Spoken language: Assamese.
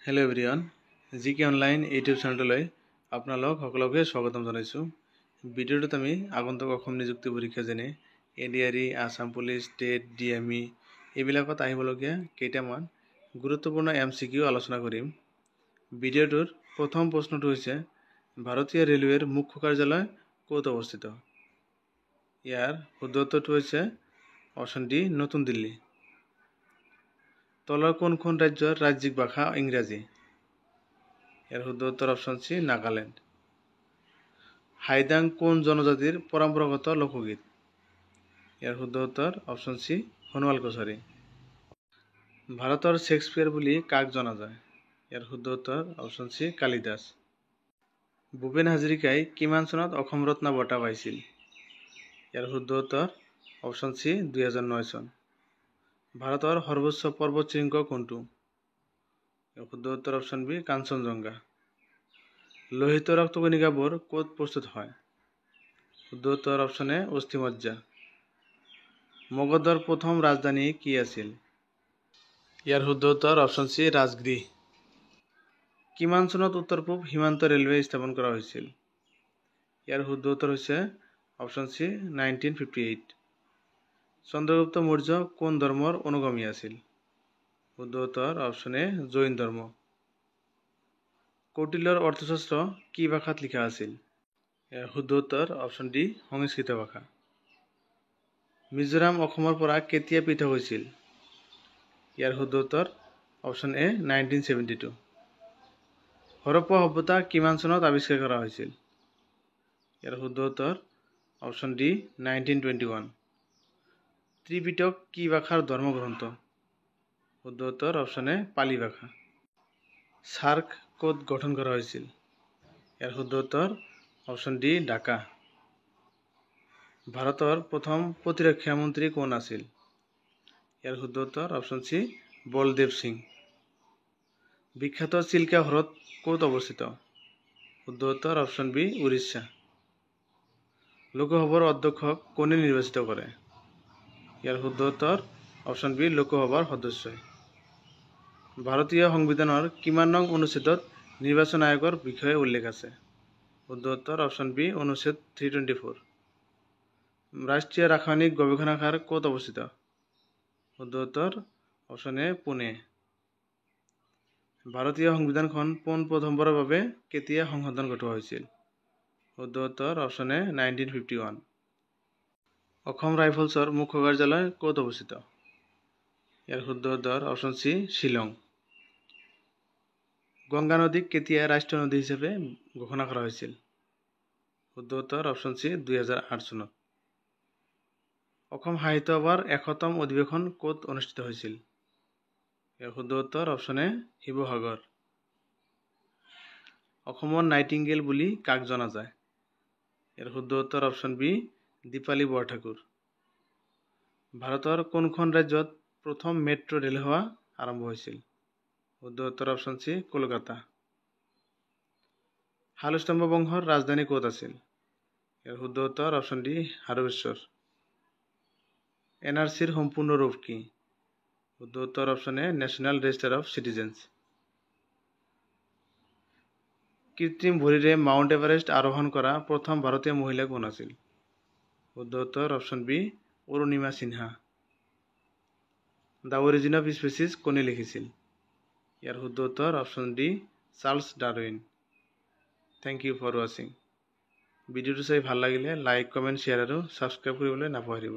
হেল্ল' এভৰিৱান, জিকে অনলাইন ইউটিউব চেনেললৈ আপোনালোক সকলোকে স্বাগতম জনাইছোঁ। ভিডিঅ'টোত আমি আগন্তুক অসম নিযুক্তি পৰীক্ষা যেনে ADRE, Assam police, TET, DME এইবিলাকত আহিবলগীয়া কেইটামান গুৰুত্বপূৰ্ণ MCQ আলোচনা কৰিম। ভিডিঅ'টোৰ প্ৰথম প্ৰশ্নটো হৈছে ভাৰতীয় ৰেলৱেৰ মুখ্য কাৰ্যালয় ক'ত অৱস্থিত? ইয়াৰ শুদ্ধ উত্তৰটো হৈছে অপশ্যন ডি, নতুন দিল্লী। তলৰ কোনখন ৰাজ্যৰ ৰাজ্যিক ভাষা ইংৰাজী? ইয়াৰ শুদ্ধ উত্তৰ অপশ্যন চি, নাগালেণ্ড। হাইদাং কোন জনজাতিৰ পৰম্পৰাগত লোকগীত? ইয়াৰ শুদ্ধ উত্তৰ অপশ্যন চি, সোণোৱাল কছাৰী। ভাৰতৰ শ্বেক্সপিয়াৰ বুলি কাক জনা যায়? ইয়াৰ শুদ্ধ উত্তৰ অপশ্যন চি, কালিদাস। ভূপেন হাজৰিকাই কিমান চনত অসম ৰত্ন বঁটা পাইছিল? ইয়াৰ শুদ্ধ উত্তৰ অপশ্যন চি, 2009 চন। ভাৰতৰ সৰ্বোচ্চ পৰ্বত শৃংগ কোনটো? ইয়াৰ শুদ্ধ উত্তৰ অপশ্যন বি, কাঞ্চনজংঘা। লোহিত ৰক্তকণিকাবোৰ ক'ত প্ৰস্তুত হয়? শুদ্ধ উত্তৰ অপশ্যন এ, অস্থিমজ্জা। মগধৰ প্ৰথম ৰাজধানী কি আছিল? ইয়াৰ শুদ্ধ উত্তৰ অপশ্যন চি, ৰাজগৃহ। কিমান চনত উত্তৰ পূব সীমান্ত ৰেলৱে স্থাপন কৰা হৈছিল? ইয়াৰ শুদ্ধ উত্তৰ হৈছে অপশ্যন চি, 1958। চন্দ্ৰগুপ্ত মৌৰ্য কোন ধৰ্মৰ অনুগামী আছিল? শুদ্ধ উত্তৰ অপশ্যন এ, জৈন ধৰ্ম। কৌটিল্যৰ অৰ্থশাস্ত্ৰ কি ভাষাত লিখা আছিল? ইয়াৰ শুদ্ধ উত্তৰ অপশ্যন ডি, সংস্কৃত ভাষা। মিজোৰাম অসমৰ পৰা কেতিয়া পৃথক হৈছিল? ইয়াৰ শুদ্ধ উত্তৰ অপশ্যন এ, 1972। হৰপ্পা সভ্যতা কিমান চনত আৱিষ্কাৰ কৰা হৈছিল? ইয়াৰ শুদ্ধ উত্তৰ অপশ্যন ডি, 1921। ত্ৰিপিটক কি ভাষাৰ ধৰ্মগ্ৰন্থ? শুদ্ধ উত্তৰ অপশ্যন এ, পালি ভাষা। সাৰ্ক ক'ত গঠন কৰা হৈছিল? ইয়াৰ শুদ্ধ উত্তৰ অপশ্যন ডি, ঢাকা। ভাৰতৰ প্ৰথম প্ৰতিৰক্ষা মন্ত্ৰী কোন আছিল? ইয়াৰ শুদ্ধ উত্তৰ অপশ্যন চি, বলদেৱ সিং। বিখ্যাত চিল্কা হ্ৰদ ক'ত অৱস্থিত? শুদ্ধ উত্তৰ অপশ্যন বি, উৰিষ্যা। লোকসভাৰ অধ্যক্ষক কোনে নিৰ্বাচিত কৰে? ইয়াৰ শুদ্ধ উত্তৰ অপশ্যন বি, লোকসভাৰ সদস্যই। ভাৰতীয় সংবিধানৰ কিমান নং অনুচ্ছেদত নিৰ্বাচন আয়োগৰ বিষয়ে উল্লেখ আছে? শুদ্ধ উত্তৰ অপশ্যন বি, অনুচ্ছেদ 324। ৰাষ্ট্ৰীয় ৰাসায়নিক গৱেষণাগাৰ ক'ত অৱস্থিত? শুদ্ধ উত্তৰ অপশ্যন এ, পুনে। ভাৰতীয় সংবিধানখন পোনপ্ৰথমবাৰৰ বাবে কেতিয়া সংশোধন ঘটোৱা হৈছিল? শুদ্ধ উত্তৰ অপশ্যন এ, 1951। অসম ৰাইফলছৰ মুখ্য কাৰ্যালয় ক'ত অৱস্থিত? ইয়াৰ শুদ্ধ উত্তৰ অপশ্যন চি, শ্বিলং। গংগা নদীক কেতিয়া ৰাষ্ট্ৰীয় নদী হিচাপে ঘোষণা কৰা হৈছিল? শুদ্ধ উত্তৰ অপশ্যন চি, 2008 চনত। অসম সাহিত্য সভাৰ 100তম অধিৱেশন ক'ত অনুষ্ঠিত হৈছিল? ইয়াৰ শুদ্ধ উত্তৰ অপশ্যন এ, শিৱসাগৰ। অসমৰ নাইটিংগেল বুলি কাক জনা যায়? ইয়াৰ শুদ্ধ উত্তৰ অপশ্যন বি, দীপালী বৰঠাকুৰ। ভাৰতৰ কোনখন ৰাজ্যত প্ৰথম মেট্ৰ' ৰেল সেৱা আৰম্ভ হৈছিল? শুদ্ধ উত্তৰ অপশ্যন চি, কলকাতা। শালস্তম্ভ বংশৰ ৰাজধানী ক'ত আছিল? ইয়াৰ শুদ্ধ উত্তৰ অপশ্যন ডি, হাড়বেশ্বৰ। NRCৰ সম্পূৰ্ণ ৰূপ কি? শুদ্ধ উত্তৰ option A, national register of citizens. কৃত্ৰিম ভৰিৰে মাউণ্ট এভাৰেষ্ট আৰোহণ কৰা প্ৰথম ভাৰতীয় মহিলা কোন আছিল? শুদ্ধ উত্তৰ option B, Arunima Sinha. The origin of species কোনে লিখিছিল? ইয়াৰ শুদ্ধ উত্তৰ option D, Charles Darwin. Thank you for ৱাচিং। ভিডিঅ'টো চাই ভাল লাগিলে লাইক, কমেণ্ট, শ্বেয়াৰ আৰু ছাবস্ক্ৰাইব কৰিবলৈ নাপাহৰিব।